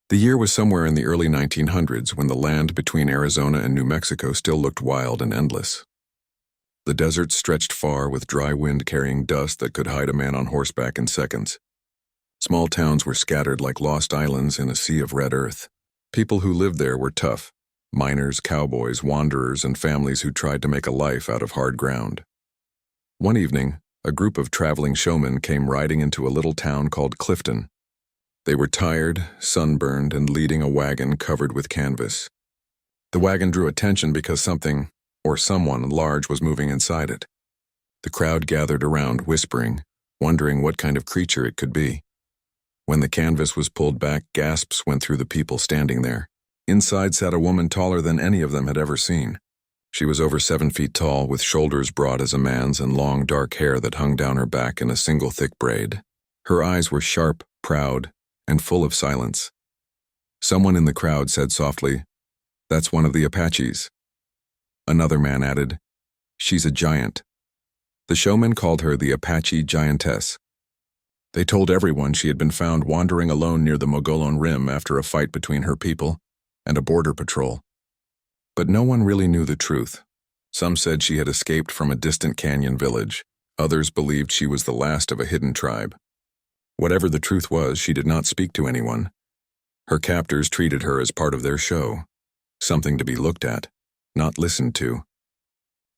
The year was somewhere in the early 1900s when the land between Arizona and New Mexico still looked wild and endless. The desert stretched far with dry wind carrying dust that could hide a man on horseback in seconds. Small towns were scattered like lost islands in a sea of red earth. People who lived there were tough: miners, cowboys, wanderers, and families who tried to make a life out of hard ground. One evening, a group of traveling showmen came riding into a little town called Clifton. They were tired, sunburned, and leading a wagon covered with canvas. The wagon drew attention because something, or someone large, was moving inside it. The crowd gathered around, whispering, wondering what kind of creature it could be. When the canvas was pulled back, gasps went through the people standing there. Inside sat a woman taller than any of them had ever seen. She was over 7 feet tall, with shoulders broad as a man's and long dark hair that hung down her back in a single thick braid. Her eyes were sharp, proud, and full of silence. Someone in the crowd said softly, "That's one of the Apaches." Another man added, "She's a giant." The showmen called her the Apache Giantess. They told everyone she had been found wandering alone near the Mogollon Rim after a fight between her people and a border patrol. But no one really knew the truth. Some said she had escaped from a distant canyon village. Others believed she was the last of a hidden tribe. Whatever the truth was, she did not speak to anyone. Her captors treated her as part of their show, something to be looked at, not listened to.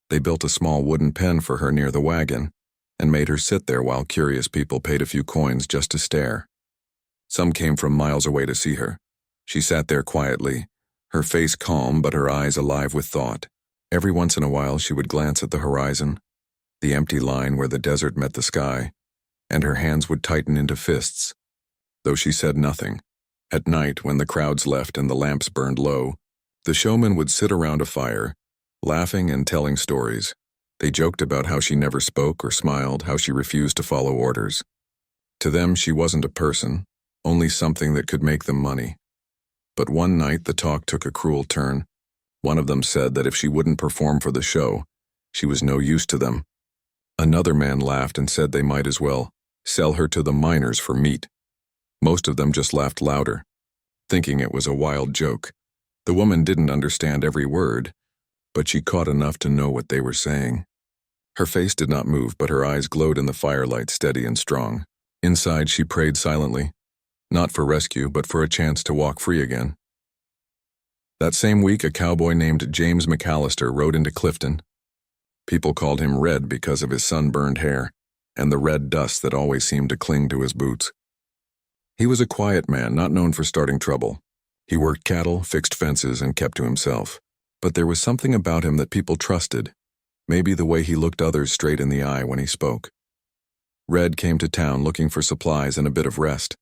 They built a small wooden pen for her near the wagon and made her sit there while curious people paid a few coins just to stare. Some came from miles away to see her. She sat there quietly, her face calm but her eyes alive with thought. Every once in a while she would glance at the horizon, the empty line where the desert met the sky, and her hands would tighten into fists. Though she said nothing, at night when the crowds left and the lamps burned low, the showmen would sit around a fire, laughing and telling stories. They joked about how she never spoke or smiled, how she refused to follow orders. To them, she wasn't a person, only something that could make them money. But one night, the talk took a cruel turn. One of them said that if she wouldn't perform for the show, she was no use to them. Another man laughed and said they might as well sell her to the miners for meat. Most of them just laughed louder, thinking it was a wild joke. The woman didn't understand every word, but she caught enough to know what they were saying. Her face did not move, but her eyes glowed in the firelight, steady and strong. Inside, she prayed silently, not for rescue, but for a chance to walk free again. That same week, a cowboy named James McAllister rode into Clifton. People called him Red because of his sunburned hair and the red dust that always seemed to cling to his boots. He was a quiet man, not known for starting trouble. He worked cattle, fixed fences, and kept to himself. But there was something about him that people trusted, maybe the way he looked others straight in the eye when he spoke. Red came to town looking for supplies and a bit of rest.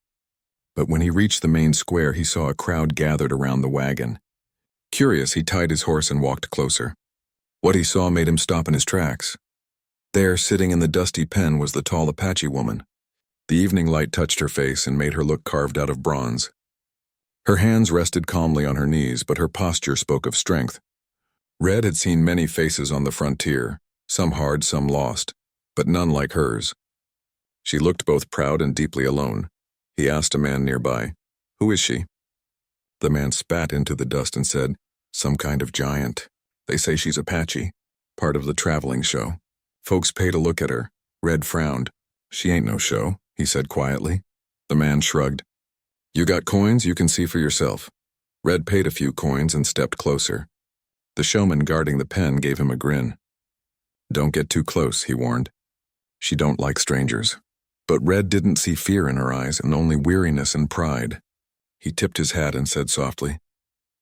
But when he reached the main square, he saw a crowd gathered around the wagon. Curious, he tied his horse and walked closer. What he saw made him stop in his tracks. There, sitting in the dusty pen, was the tall Apache woman. The evening light touched her face and made her look carved out of bronze. Her hands rested calmly on her knees, but her posture spoke of strength. Red had seen many faces on the frontier, some hard, some lost, but none like hers. She looked both proud and deeply alone. He asked a man nearby, "Who is she?" The man spat into the dust and said, "Some kind of giant. They say she's Apache, part of the traveling show. Folks pay to look at her." Red frowned. "She ain't no show," he said quietly. The man shrugged. "You got coins, you can see for yourself." Red paid a few coins and stepped closer. The showman guarding the pen gave him a grin. "Don't get too close," he warned. "She don't like strangers." But Red didn't see fear in her eyes and only weariness and pride. He tipped his hat and said softly,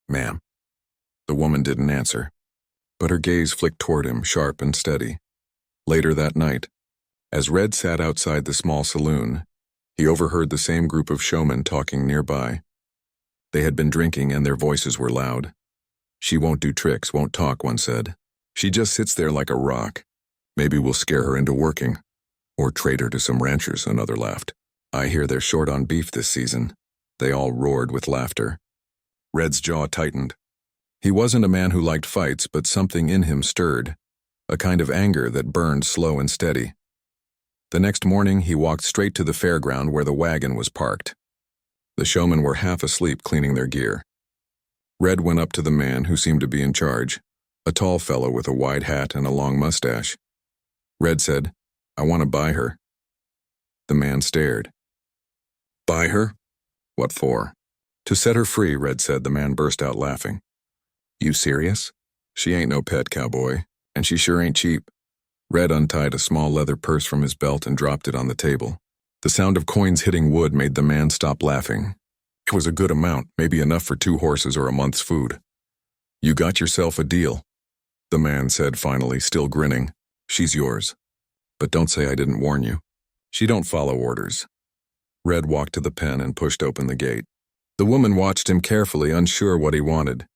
"Ma'am." The woman didn't answer, but her gaze flicked toward him, sharp and steady. Later that night, as Red sat outside the small saloon, he overheard the same group of showmen talking nearby. They had been drinking and their voices were loud. "She won't do tricks, won't talk," one said. "She just sits there like a rock. Maybe we'll scare her into working. Or trade her to some ranchers," another laughed. "I hear they're short on beef this season." They all roared with laughter. Red's jaw tightened. He wasn't a man who liked fights, but something in him stirred, a kind of anger that burned slow and steady. The next morning, he walked straight to the fairground where the wagon was parked. The showmen were half asleep cleaning their gear. Red went up to the man who seemed to be in charge, a tall fellow with a wide hat and a long mustache. Red said, "I want to buy her." The man stared. "Buy her? What for?" "To set her free," Red said. The man burst out laughing. "You serious? She ain't no pet, cowboy, and she sure ain't cheap." Red untied a small leather purse from his belt and dropped it on the table. The sound of coins hitting wood made the man stop laughing. It was a good amount, maybe enough for 2 horses or a month's food. "You got yourself a deal," the man said finally, still grinning. "She's yours. But don't say I didn't warn you. She don't follow orders." Red walked to the pen and pushed open the gate. The woman watched him carefully, unsure what he wanted.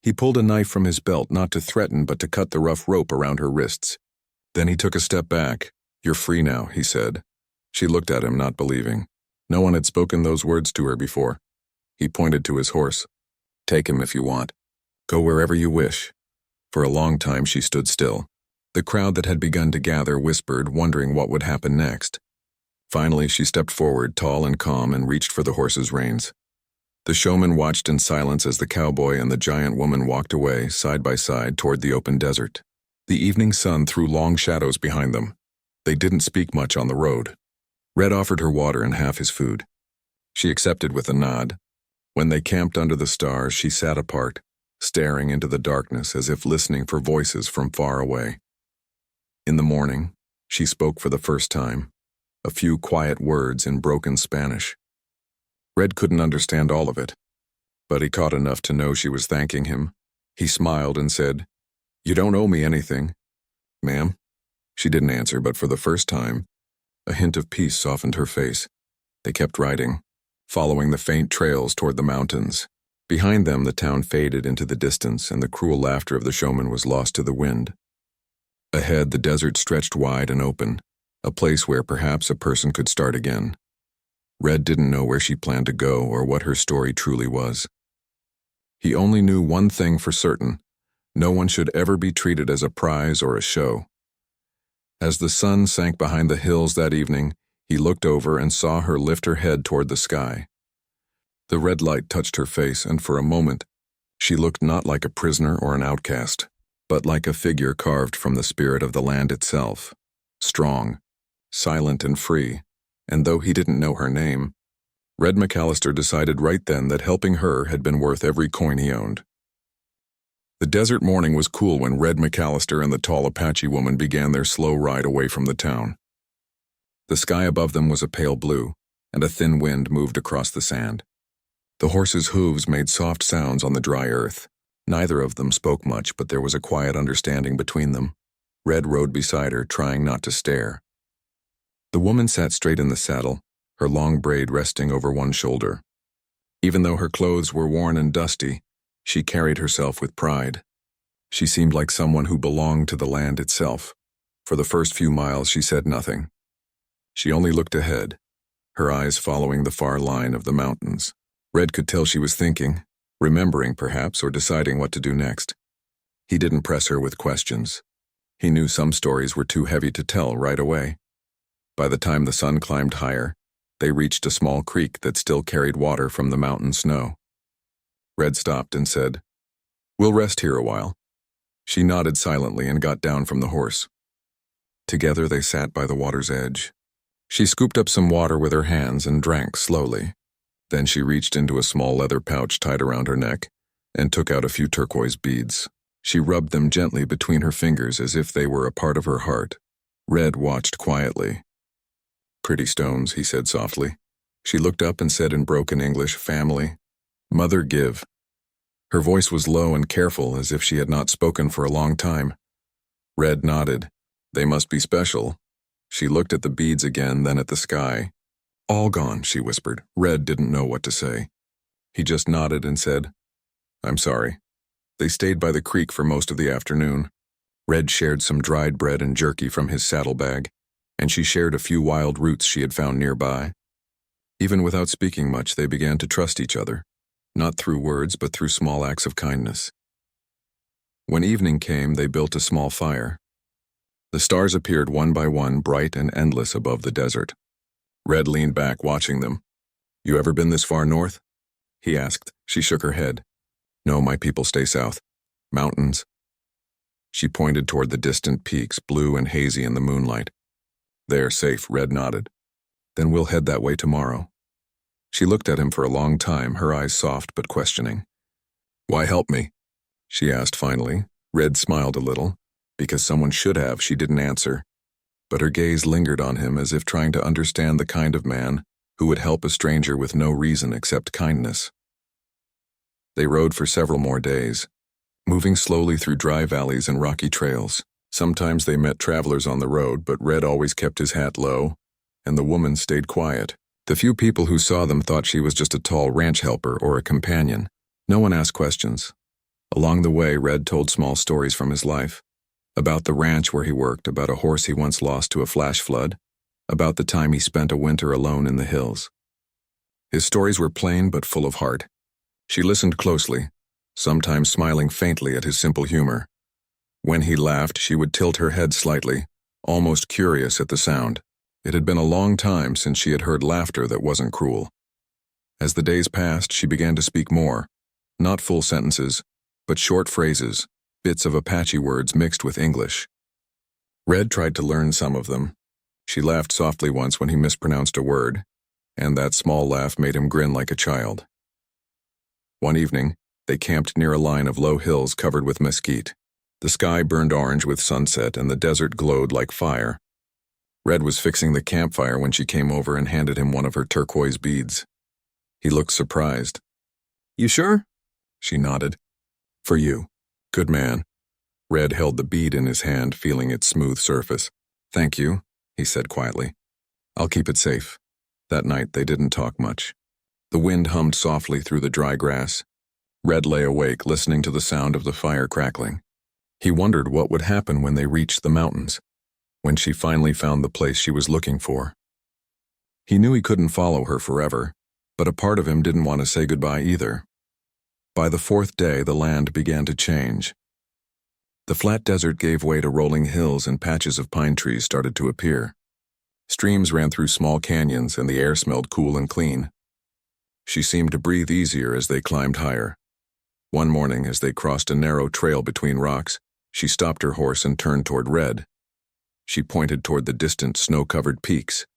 He pulled a knife from his belt, not to threaten but to cut the rough rope around her wrists. Then he took a step back. "You're free now," he said. She looked at him, not believing. No one had spoken those words to her before. He pointed to his horse. "Take him if you want. Go wherever you wish." For a long time she stood still. The crowd that had begun to gather whispered, wondering what would happen next. Finally she stepped forward, tall and calm, and reached for the horse's reins. The showman watched in silence as the cowboy and the giant woman walked away, side by side, toward the open desert. The evening sun threw long shadows behind them. They didn't speak much on the road. Red offered her water and half his food. She accepted with a nod. When they camped under the stars, she sat apart, staring into the darkness as if listening for voices from far away. In the morning, she spoke for the first time, a few quiet words in broken Spanish. Red couldn't understand all of it, but he caught enough to know she was thanking him. He smiled and said, "You don't owe me anything." "Ma'am?" She didn't answer, but for the first time, a hint of peace softened her face. They kept riding, following the faint trails toward the mountains. Behind them, the town faded into the distance, and the cruel laughter of the showman was lost to the wind. Ahead, the desert stretched wide and open, a place where perhaps a person could start again. Red didn't know where she planned to go or what her story truly was. He only knew one thing for certain: no one should ever be treated as a prize or a show. As the sun sank behind the hills that evening, he looked over and saw her lift her head toward the sky. The red light touched her face, and for a moment, she looked not like a prisoner or an outcast, but like a figure carved from the spirit of the land itself. Strong, silent and free, and though he didn't know her name, Red McAllister decided right then that helping her had been worth every coin he owned. The desert morning was cool when Red McAllister and the tall Apache woman began their slow ride away from the town. The sky above them was a pale blue, and a thin wind moved across the sand. The horses' hooves made soft sounds on the dry earth. Neither of them spoke much, but there was a quiet understanding between them. Red rode beside her, trying not to stare. The woman sat straight in the saddle, her long braid resting over one shoulder. Even though her clothes were worn and dusty, she carried herself with pride. She seemed like someone who belonged to the land itself. For the first few miles, she said nothing. She only looked ahead, her eyes following the far line of the mountains. Red could tell she was thinking, remembering perhaps, or deciding what to do next. He didn't press her with questions. He knew some stories were too heavy to tell right away. By the time the sun climbed higher, they reached a small creek that still carried water from the mountain snow. Red stopped and said, "We'll rest here a while." She nodded silently and got down from the horse. Together they sat by the water's edge. She scooped up some water with her hands and drank slowly. Then she reached into a small leather pouch tied around her neck and took out a few turquoise beads. She rubbed them gently between her fingers as if they were a part of her heart. Red watched quietly. "Pretty stones," he said softly. She looked up and said in broken English, "Family. Mother give." Her voice was low and careful, as if she had not spoken for a long time. Red nodded. "They must be special." She looked at the beads again, then at the sky. "All gone," she whispered. Red didn't know what to say. He just nodded and said, "I'm sorry." They stayed by the creek for most of the afternoon. Red shared some dried bread and jerky from his saddlebag, and she shared a few wild roots she had found nearby. Even without speaking much, they began to trust each other, not through words but through small acts of kindness. When evening came, they built a small fire. The stars appeared one by one, bright and endless above the desert. Red leaned back, watching them. You ever been this far north? He asked. She shook her head. No, my people stay south. Mountains. She pointed toward the distant peaks, blue and hazy in the moonlight. They're safe, Red nodded. Then we'll head that way tomorrow. She looked at him for a long time, her eyes soft but questioning. Why help me? She asked finally. Red smiled a little. Because someone should have, she didn't answer. But her gaze lingered on him as if trying to understand the kind of man who would help a stranger with no reason except kindness. They rode for several more days, moving slowly through dry valleys and rocky trails. Sometimes they met travelers on the road, but Red always kept his hat low, and the woman stayed quiet. The few people who saw them thought she was just a tall ranch helper or a companion. No one asked questions. Along the way, Red told small stories from his life. About the ranch where he worked, about a horse he once lost to a flash flood, about the time he spent a winter alone in the hills. His stories were plain but full of heart. She listened closely, sometimes smiling faintly at his simple humor. When he laughed, she would tilt her head slightly, almost curious at the sound. It had been a long time since she had heard laughter that wasn't cruel. As the days passed, she began to speak more, not full sentences, but short phrases, bits of Apache words mixed with English. Red tried to learn some of them. She laughed softly once when he mispronounced a word, and that small laugh made him grin like a child. One evening, they camped near a line of low hills covered with mesquite. The sky burned orange with sunset and the desert glowed like fire. Red was fixing the campfire when she came over and handed him one of her turquoise beads. He looked surprised. You sure? She nodded. For you. Good man. Red held the bead in his hand, feeling its smooth surface. Thank you, he said quietly. I'll keep it safe. That night they didn't talk much. The wind hummed softly through the dry grass. Red lay awake, listening to the sound of the fire crackling. He wondered what would happen when they reached the mountains, when she finally found the place she was looking for. He knew he couldn't follow her forever, but a part of him didn't want to say goodbye either. By the fourth day, the land began to change. The flat desert gave way to rolling hills and patches of pine trees started to appear. Streams ran through small canyons and the air smelled cool and clean. She seemed to breathe easier as they climbed higher. One morning, as they crossed a narrow trail between rocks, she stopped her horse and turned toward Red. She pointed toward the distant snow-covered peaks.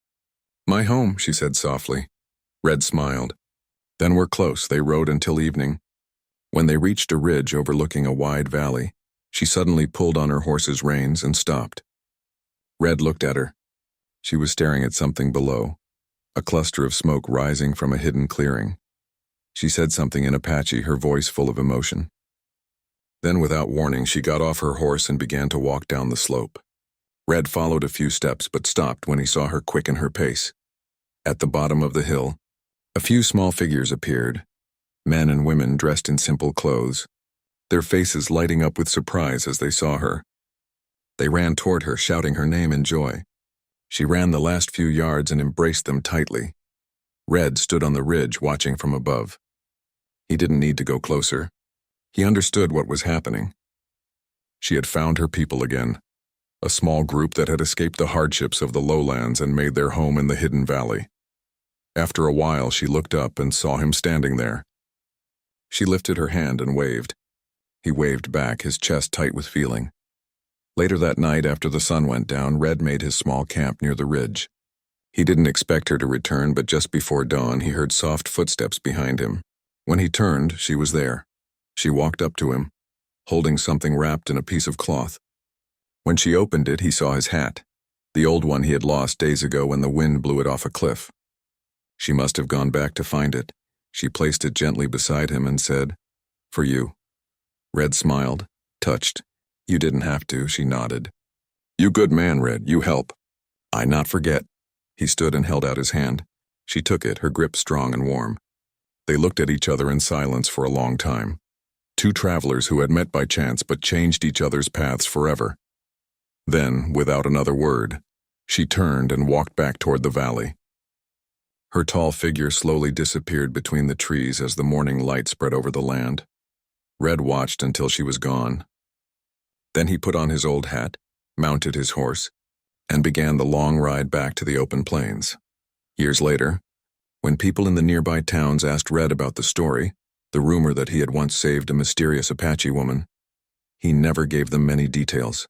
My home, she said softly. Red smiled. Then we're close. They rode until evening. When they reached a ridge overlooking a wide valley, she suddenly pulled on her horse's reins and stopped. Red looked at her. She was staring at something below, a cluster of smoke rising from a hidden clearing. She said something in Apache, her voice full of emotion. Then, without warning, she got off her horse and began to walk down the slope. Red followed a few steps but stopped when he saw her quicken her pace. At the bottom of the hill, a few small figures appeared, men and women dressed in simple clothes, their faces lighting up with surprise as they saw her. They ran toward her, shouting her name in joy. She ran the last few yards and embraced them tightly. Red stood on the ridge, watching from above. He didn't need to go closer. He understood what was happening. She had found her people again, a small group that had escaped the hardships of the lowlands and made their home in the hidden valley. After a while, she looked up and saw him standing there. She lifted her hand and waved. He waved back, his chest tight with feeling. Later that night, after the sun went down, Red made his small camp near the ridge. He didn't expect her to return, but just before dawn, he heard soft footsteps behind him. When he turned, she was there. She walked up to him, holding something wrapped in a piece of cloth. When she opened it, he saw his hat, the old one he had lost days ago when the wind blew it off a cliff. She must have gone back to find it. She placed it gently beside him and said, For you. Red smiled, touched. You didn't have to, she nodded. You good man, Red, you help. I not forget. He stood and held out his hand. She took it, her grip strong and warm. They looked at each other in silence for a long time. Two travelers who had met by chance but changed each other's paths forever. Then, without another word, she turned and walked back toward the valley. Her tall figure slowly disappeared between the trees as the morning light spread over the land. Red watched until she was gone. Then he put on his old hat, mounted his horse, and began the long ride back to the open plains. Years later, When people in the nearby towns asked Red about the story, the rumor that he had once saved a mysterious Apache woman, he never gave them many details.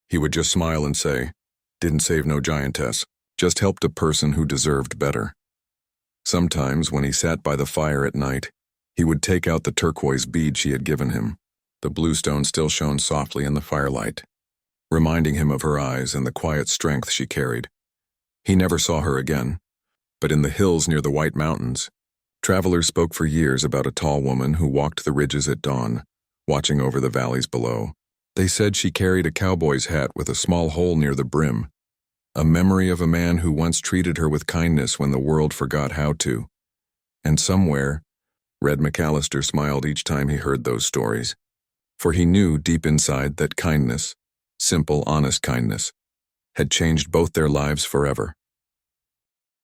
He would just smile and say, "Didn't save no giantess, just helped a person who deserved better." Sometimes, when he sat by the fire at night, he would take out the turquoise bead she had given him. The blue stone still shone softly in the firelight, reminding him of her eyes and the quiet strength she carried. He never saw her again, but in the hills near the White Mountains, travelers spoke for years about a tall woman who walked the ridges at dawn, watching over the valleys below. They said she carried a cowboy's hat with a small hole near the brim, a memory of a man who once treated her with kindness when the world forgot how to. And somewhere, Red McAllister smiled each time he heard those stories, for he knew deep inside that kindness, simple, honest kindness, had changed both their lives forever.